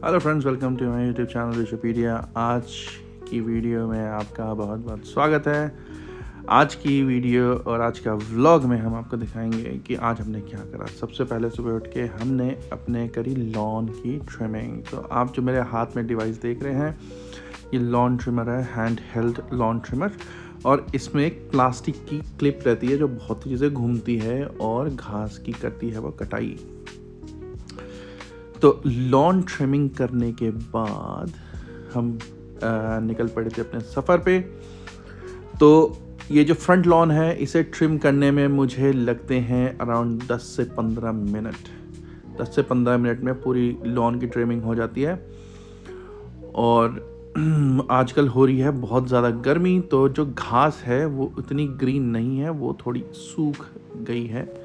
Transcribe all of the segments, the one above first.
Hello friends, welcome to my YouTube channel Wikipedia. आज की video में आपका बहुत बहुत स्वागत है। आज की वीडियो और आज का व्लॉग में हम आपको दिखाएंगे कि आज हमने क्या करा। सबसे पहले सुबह उठ के हमने अपने करी लॉन की ट्रिमिंग। तो आप जो मेरे हाथ में डिवाइस देख रहे हैं, ये लॉन ट्रिमर है, हैंड हेल्ड लॉन ट्रिमर। और इसमें एक प्लास्टिक की क्लिप रहती है जो बहुत तेज़ी से घूमती है और घास की करती है वो कटाई। तो लॉन ट्रिमिंग करने के बाद हम निकल पड़े थे अपने सफ़र पे। तो ये जो फ्रंट लॉन है, इसे ट्रिम करने में मुझे लगते हैं अराउंड 10 से 15 मिनट। 10 से 15 मिनट में पूरी लॉन की ट्रिमिंग हो जाती है। और आजकल हो रही है बहुत ज़्यादा गर्मी, तो जो घास है वो उतनी ग्रीन नहीं है, वो थोड़ी सूख गई है।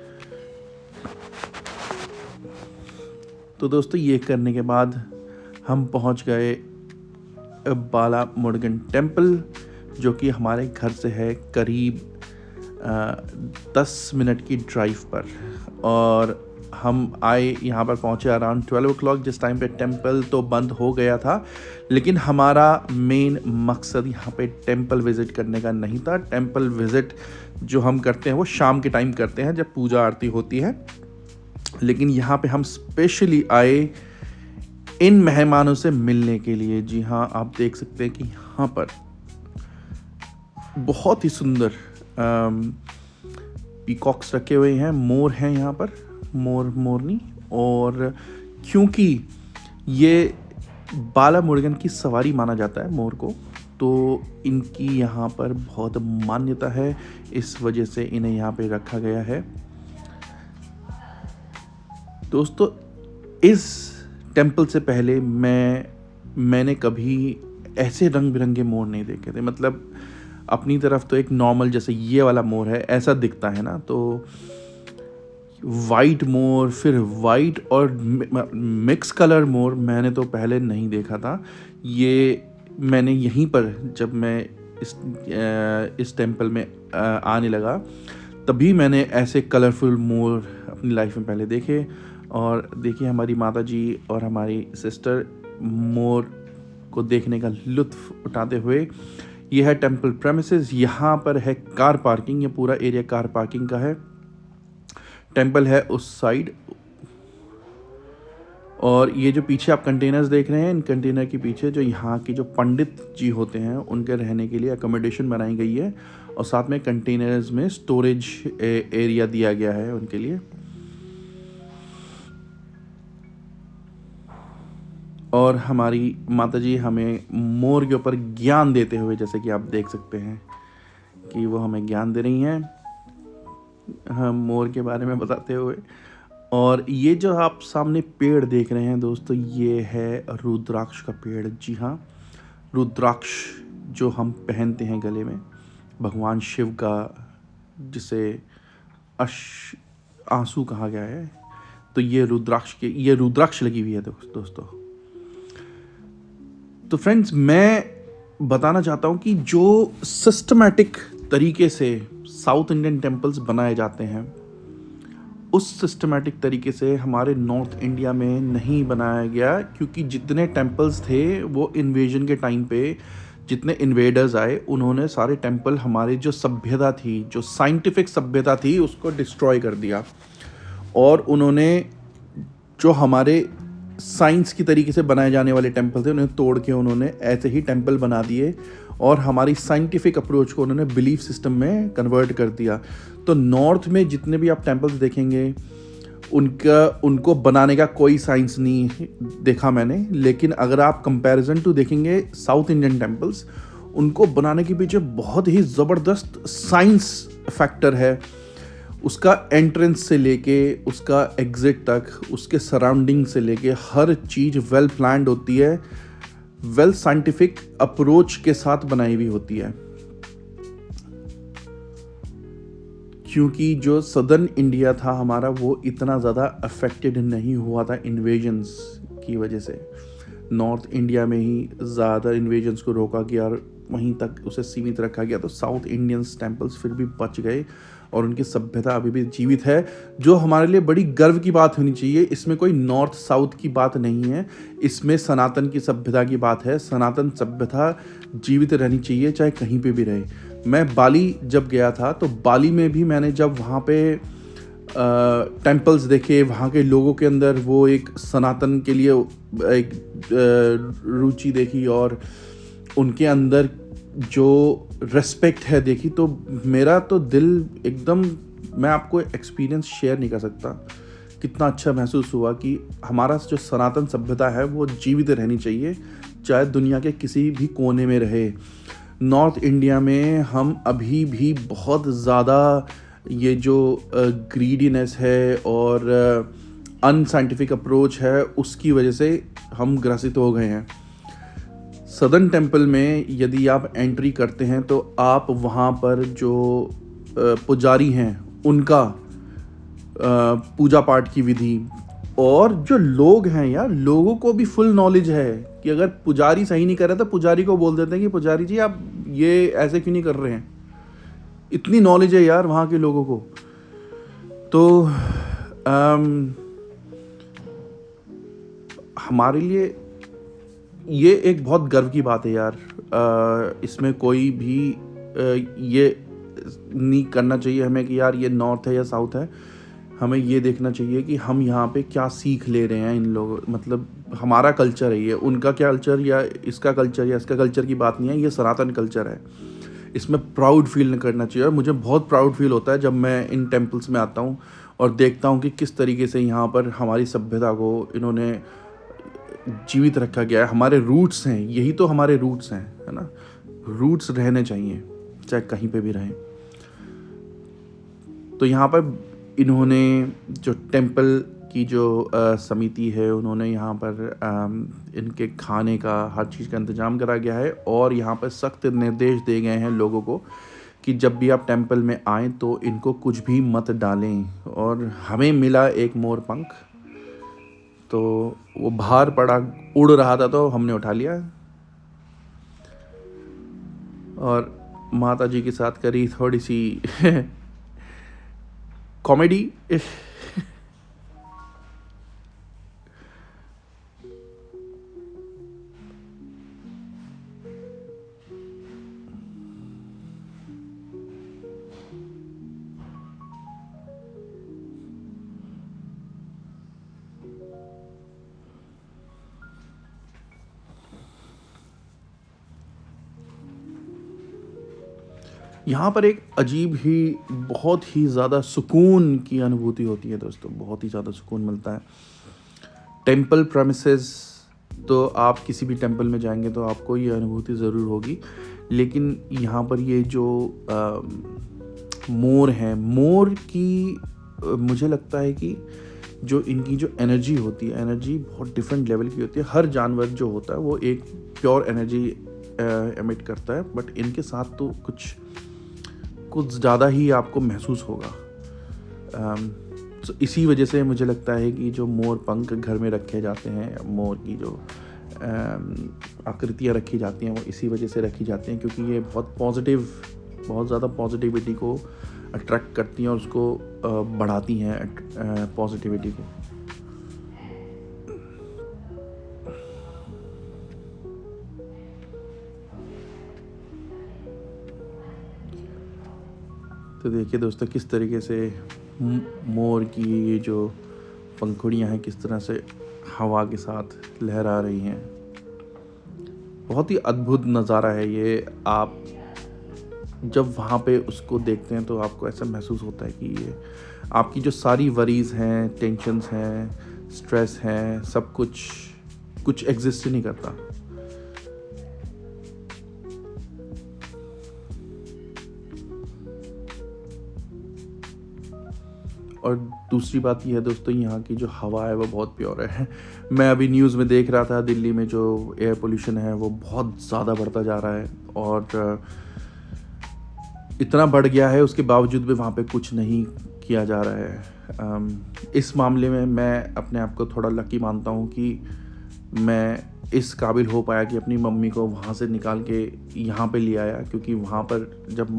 तो दोस्तों, ये करने के बाद हम पहुंच गए बाला मुरुगन टेम्पल, जो कि हमारे घर से है करीब 10 मिनट की ड्राइव पर। और हम आए, यहाँ पर पहुँचे अराउंड 12 o'clock, जिस टाइम पे टेम्पल तो बंद हो गया था। लेकिन हमारा मेन मकसद यहाँ पे टेम्पल विज़िट करने का नहीं था। टेम्पल विज़िट जो हम करते हैं वो शाम के टाइम करते हैं जब पूजा आरती होती है। लेकिन यहाँ पे हम स्पेशली आए इन मेहमानों से मिलने के लिए। जी हाँ, आप देख सकते हैं कि यहाँ पर बहुत ही सुंदर पीकॉक्स रखे हुए हैं, मोर हैं यहाँ पर, मोरनी। और क्योंकि ये बाला मुरुगन की सवारी माना जाता है मोर को, तो इनकी यहाँ पर बहुत मान्यता है, इस वजह से इन्हें यहाँ पे रखा गया है। दोस्तों, इस टेम्पल से पहले मैंने कभी ऐसे रंग बिरंगे मोर नहीं देखे थे। मतलब अपनी तरफ तो एक नॉर्मल जैसे ये वाला मोर है ऐसा दिखता है ना, तो वाइट मोर, फिर वाइट और मिक्स कलर मोर मैंने तो पहले नहीं देखा था। ये मैंने यहीं पर, जब मैं इस टेम्पल में आने लगा, तभी मैंने ऐसे कलरफुल मोर अपनी लाइफ में पहले देखे। और देखिए, हमारी माता जी और हमारी सिस्टर मोर को देखने का लुत्फ़ उठाते हुए। यह है टेम्पल प्रेमिसेस। यहाँ पर है कार पार्किंग, ये पूरा एरिया कार पार्किंग का है। टेम्पल है उस साइड। और ये जो पीछे आप कंटेनर्स देख रहे हैं, इन कंटेनर के पीछे जो यहाँ की जो पंडित जी होते हैं उनके रहने के लिए अकोमोडेशन बनाई गई है। और साथ में कंटेनर्स में स्टोरेज एरिया दिया गया है उनके लिए। और हमारी माताजी हमें मोर के ऊपर ज्ञान देते हुए, जैसे कि आप देख सकते हैं कि वो हमें ज्ञान दे रही हैं, हम मोर के बारे में बताते हुए। और ये जो आप सामने पेड़ देख रहे हैं दोस्तों, ये है रुद्राक्ष का पेड़। जी हाँ, रुद्राक्ष जो हम पहनते हैं गले में, भगवान शिव का, जिसे आंसू कहा गया है। तो ये रुद्राक्ष लगी हुई है दोस्तों। तो फ्रेंड्स, मैं बताना चाहता हूँ कि जो सिस्टमैटिक तरीके से साउथ इंडियन टेम्पल्स बनाए जाते हैं, उस सिस्टमैटिक तरीके से हमारे नॉर्थ इंडिया में नहीं बनाया गया। क्योंकि जितने टेम्पल्स थे वो इन्वेजन के टाइम पे, जितने इन्वेडर्स आए, उन्होंने सारे टेम्पल, हमारी जो सभ्यता थी, जो साइंटिफिक सभ्यता थी, उसको डिस्ट्रॉय कर दिया। और उन्होंने जो हमारे साइंस की तरीके से बनाए जाने वाले टेम्पल थे, उन्हें तोड़ के उन्होंने ऐसे ही टेम्पल बना दिए और हमारी साइंटिफिक अप्रोच को उन्होंने बिलीफ सिस्टम में कन्वर्ट कर दिया। तो नॉर्थ में जितने भी आप टेम्पल्स देखेंगे, उनको बनाने का कोई साइंस नहीं देखा मैंने। लेकिन अगर आप कंपैरिजन टू देखेंगे साउथ इंडियन टेम्पल्स, उनको बनाने के पीछे बहुत ही ज़बरदस्त साइंस फैक्टर है। उसका एंट्रेंस से लेके उसका एग्जिट तक, उसके सराउंडिंग से लेके हर चीज़ वेल प्लान्ड होती है, वेल साइंटिफिक अप्रोच के साथ बनाई हुई होती है। क्योंकि जो सदर्न इंडिया था हमारा, वो इतना ज़्यादा अफेक्टेड नहीं हुआ था इन्वेजन्स की वजह से। नॉर्थ इंडिया में ही ज़्यादा इन्वेजन्स को रोका गया और वहीं तक उसे सीमित रखा गया। तो साउथ इंडियंस टेम्पल्स फिर भी बच गए और उनकी सभ्यता अभी भी जीवित है, जो हमारे लिए बड़ी गर्व की बात होनी चाहिए। इसमें कोई नॉर्थ साउथ की बात नहीं है, इसमें सनातन की सभ्यता की बात है। सनातन सभ्यता जीवित रहनी चाहिए, चाहे कहीं पे भी रहे। मैं बाली जब गया था तो बाली में भी मैंने जब वहाँ पे टेम्पल्स देखे, वहाँ के लोगों के अंदर वो एक सनातन के लिए एक रुचि देखी और उनके अंदर जो रेस्पेक्ट है देखी, तो मेरा तो दिल एकदम, मैं आपको एक्सपीरियंस शेयर नहीं कर सकता कितना अच्छा महसूस हुआ कि हमारा जो सनातन सभ्यता है वो जीवित रहनी चाहिए, चाहे दुनिया के किसी भी कोने में रहे। नॉर्थ इंडिया में हम अभी भी बहुत ज़्यादा ये जो ग्रीडीनेस है और अनसाइंटिफिक अप्रोच है, उसकी वजह से हम ग्रसित हो गए हैं। सदर्न टेम्पल में यदि आप एंट्री करते हैं तो आप वहाँ पर जो पुजारी हैं उनका पूजा पाठ की विधि, और जो लोग हैं यार, लोगों को भी फुल नॉलेज है कि अगर पुजारी सही नहीं कर रहा तो पुजारी को बोल देते हैं कि पुजारी जी आप ये ऐसे क्यों नहीं कर रहे हैं। इतनी नॉलेज है यार वहाँ के लोगों को। तो हमारे लिए ये एक बहुत गर्व की बात है यार। इसमें कोई भी ये नहीं करना चाहिए हमें कि यार ये नॉर्थ है या साउथ है। हमें ये देखना चाहिए कि हम यहाँ पे क्या सीख ले रहे हैं इन लोगों, मतलब हमारा कल्चर है ये, उनका क्या कल्चर या इसका कल्चर की बात नहीं है, ये सनातन कल्चर है। इसमें प्राउड फील करना चाहिए। और मुझे बहुत प्राउड फील होता है जब मैं इन टेम्पल्स में आता हूँ और देखता हूँ कि किस तरीके से यहाँ पर हमारी सभ्यता को इन्होंने जीवित रखा गया है। हमारे रूट्स हैं, यही तो हमारे रूट्स हैं, है ना। रूट्स रहने चाहिए चाहे कहीं पे भी रहें। तो यहाँ पर इन्होंने जो टेम्पल की जो समिति है, उन्होंने यहाँ पर इनके खाने का हर चीज़ का इंतज़ाम करा गया है और यहाँ पर सख्त निर्देश दिए गए हैं लोगों को कि जब भी आप टेम्पल में आएँ तो इनको कुछ भी मत डालें। और हमें मिला एक मोर पंख, तो वो बाहर पड़ा, उड़ रहा था, तो हमने उठा लिया और माता जी के साथ करी थोड़ी सी कॉमेडी। यहाँ पर एक अजीब ही, बहुत ही ज़्यादा सुकून की अनुभूति होती है दोस्तों, बहुत ही ज़्यादा सुकून मिलता है। टेम्पल प्रेमिसेस, तो आप किसी भी टेम्पल में जाएंगे तो आपको ये अनुभूति ज़रूर होगी। लेकिन यहाँ पर ये जो मोर हैं, मोर की मुझे लगता है कि जो इनकी जो एनर्जी होती है, एनर्जी बहुत डिफरेंट लेवल की होती है। हर जानवर जो होता है वो एक प्योर एनर्जी एमिट करता है, बट इनके साथ तो कुछ ज़्यादा ही आपको महसूस होगा। तो इसी वजह से मुझे लगता है कि जो मोर पंख घर में रखे जाते हैं, मोर की जो आकृतियाँ रखी जाती हैं, वो इसी वजह से रखी जाती हैं क्योंकि ये बहुत ज़्यादा पॉजिटिविटी को अट्रैक्ट करती हैं और उसको बढ़ाती हैं, पॉजिटिविटी को। तो देखिए दोस्तों किस तरीके से मोर की ये जो पंखुड़ियाँ हैं किस तरह से हवा के साथ लहरा रही हैं। बहुत ही अद्भुत नज़ारा है ये। आप जब वहाँ पे उसको देखते हैं तो आपको ऐसा महसूस होता है कि ये आपकी जो सारी वरीज़ हैं, टेंशन्स हैं, स्ट्रेस हैं, सब कुछ एग्जिस्ट ही नहीं करता। और दूसरी बात यह है दोस्तों, यहाँ की जो हवा है वो बहुत प्योर है। मैं अभी न्यूज़ में देख रहा था दिल्ली में जो एयर पोल्यूशन है वो बहुत ज़्यादा बढ़ता जा रहा है और इतना बढ़ गया है, उसके बावजूद भी वहाँ पे कुछ नहीं किया जा रहा है। इस मामले में मैं अपने आप को थोड़ा लकी मानता हूँ कि मैं इस काबिल हो पाया कि अपनी मम्मी को वहाँ से निकाल के यहाँ पे ले आया, क्योंकि वहाँ पर जब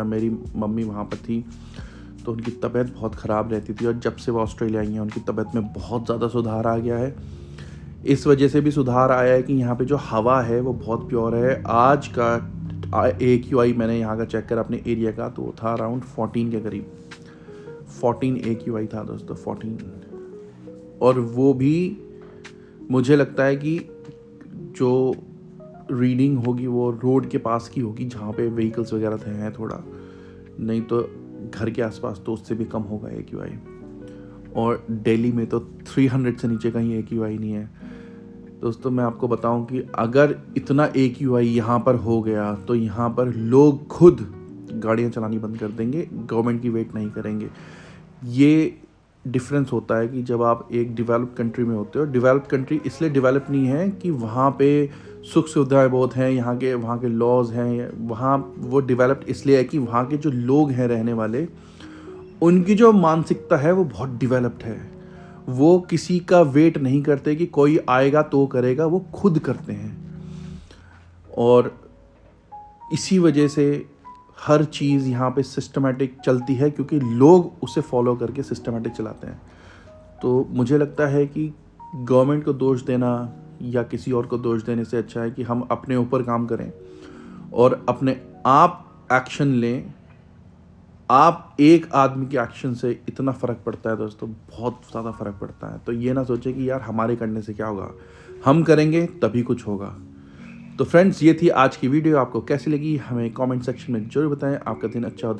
मेरी मम्मी वहाँ पर थी तो उनकी तबीयत बहुत ख़राब रहती थी, और जब से वो ऑस्ट्रेलिया आई हैं उनकी तबीयत में बहुत ज़्यादा सुधार आ गया है। इस वजह से भी सुधार आया है कि यहाँ पे जो हवा है वो बहुत प्योर है। आज का AQI मैंने यहाँ का चेक करा अपने एरिया का, तो वो था अराउंड 14 के करीब। 14 AQI था दोस्तों, 14। और वो भी मुझे लगता है कि जो रीडिंग होगी वो रोड के पास की होगी, जहाँ पे व्हीकल्स वगैरह थे हैं थोड़ा, नहीं तो घर के आसपास तो उससे भी कम होगा AQI। और दिल्ली में तो 300 से नीचे कहीं AQI नहीं है। दोस्तों मैं आपको बताऊं कि अगर इतना AQI यहाँ पर हो गया तो यहाँ पर लोग खुद गाड़ियाँ चलानी बंद कर देंगे, गवर्नमेंट की वेट नहीं करेंगे। ये डिफरेंस होता है कि जब आप एक डेवलप्ड कंट्री में होते हो। डेवलप्ड कंट्री इसलिए डेवलप नहीं है कि वहाँ पे सुख सुविधाएं बहुत हैं, वहाँ के लॉज हैं, वहाँ वो डेवलप्ड इसलिए है कि वहाँ के जो लोग हैं रहने वाले, उनकी जो मानसिकता है वो बहुत डेवलप्ड है। वो किसी का वेट नहीं करते कि कोई आएगा तो करेगा, वो खुद करते हैं। और इसी वजह से हर चीज़ यहाँ पे सिस्टमेटिक चलती है, क्योंकि लोग उसे फॉलो करके सिस्टमेटिक चलाते हैं। तो मुझे लगता है कि गवर्नमेंट को दोष देना या किसी और को दोष देने से अच्छा है कि हम अपने ऊपर काम करें और अपने आप एक्शन लें। आप एक आदमी के एक्शन से इतना फ़र्क पड़ता है दोस्तों, बहुत ज़्यादा फ़र्क पड़ता है। तो ये ना सोचें कि यार हमारे करने से क्या होगा, हम करेंगे तभी कुछ होगा। तो फ्रेंड्स, ये थी आज की वीडियो। आपको कैसी लगी हमें कमेंट सेक्शन में ज़रूर बताएं। आपका दिन अच्छा हो।